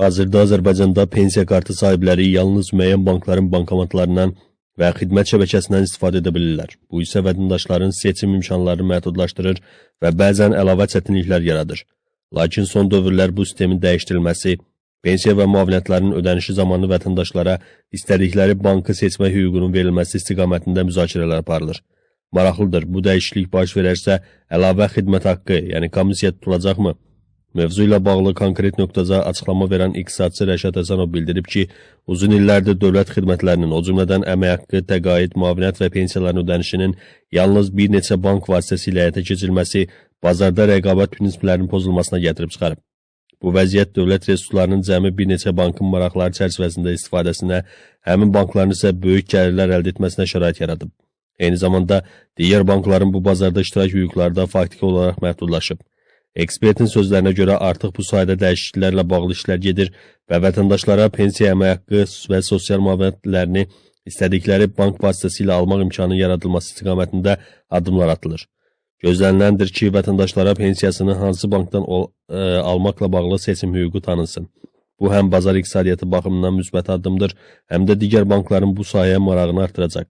Hazırda Azərbaycanda pensiya kartı sahibləri yalnız müəyyən bankların bankomatlarından və xidmət şəbəkəsindən istifadə edə bilirlər. Bu isə vətəndaşların seçim imkanlarını məhdudlaşdırır və bəzən əlavə çətinliklər yaradır. Lakin son dövrlər bu sistemin dəyişdirilməsi, pensiya və müavinətlərin ödənişi zamanı vətəndaşlara istədikləri bankı seçmə hüququnun verilməsi istiqamətində müzakirələr aparılır. Maraqlıdır, bu dəyişiklik baş verərsə, əlavə xidmət haqqı, yəni komissiya tutulacaqmı? Mövzu ilə bağlı konkret nöqtədə açıqlama verən iqtisadçı Rəşad Həsənov bildirib ki, uzun illərdir dövlət xidmətlərinin, o cümlədən əmək haqqı, təqaüd, müavinət və pensiyaların ödənişinin yalnız bir neçə bank vasitəsilə həyata keçirilməsi bazarda rəqabət prinsiplərinin pozulmasına gətirib çıxarıb. Bu vəziyyət dövlət resurslarının cəmi bir neçə bankın maraqları çərçivəsində istifadəsinə, həmin bankların isə böyük gəlirlər əldə etməsinə şərait yaradıb. Eyni zamanda, digər bankların bu bazarda iştirak hüquqları da faktiki olaraq məhdudlaşıb. Ekspertin sözlərinə görə artıq bu sayədə dəyişikliklərlə bağlı işlər gedir və vətəndaşlara pensiya, əmək haqqı və sosial müavinətlərini istədikləri bank vasitəsilə almaq imkanı yaradılması istiqamətində addımlar atılır. Gözləniləndir ki, vətəndaşlara pensiyasını hansı bankdan almaqla bağlı seçim hüququ tanınsın. Bu həm bazar iqtisadiyyatı baxımından müsbət addımdır, həm də digər bankların bu sahəyə marağını artıracaq.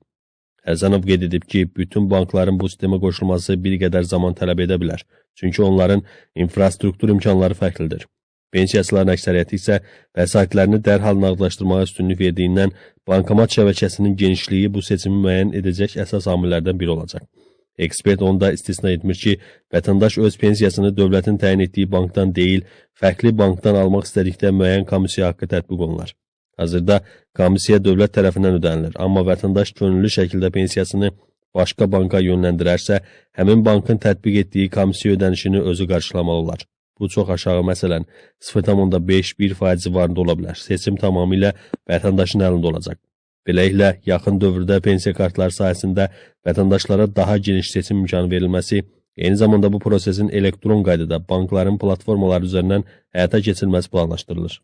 Həsənov qeyd edib ki, bütün bankların bu sistemə qoşulması bir qədər zaman tələb edə bilər. Çünki onların infrastruktur imkanları fərqlidir. Pensiyaçıların əksəriyyəti isə vəsaitlərini dərhal nağdlaşdırmağa üstünlük verdiyindən bankomat şəbəkəsinin genişliyi bu seçimi müəyyən edəcək əsas amillərdən biri olacaq. Ekspert onda istisna etmir ki, vətəndaş öz pensiyasını dövlətin təyin etdiyi bankdan deyil, fərqli bankdan almaq istədikdə müəyyən komissiya haqqı tətbiq olunur. Hazırda komissiya dövlət tərəfindən ödənilir, amma vətəndaş könüllü şəkildə pensiyasını başqa banka yönləndirərsə, həmin bankın tətbiq etdiyi komissiya ödənişini özü qarşılamalı olar. Bu çox aşağı, məsələn, 0,5-1% civarında ola bilər. Seçim tamamilə vətəndaşın əlində olacaq. Beləliklə, yaxın dövrdə pensiya kartları sayəsində vətəndaşlara daha geniş seçim imkanı verilməsi, eyni zamanda bu prosesin elektron qaydada bankların platformaları üzərindən həyata keçirilməsi planlaşdırılır.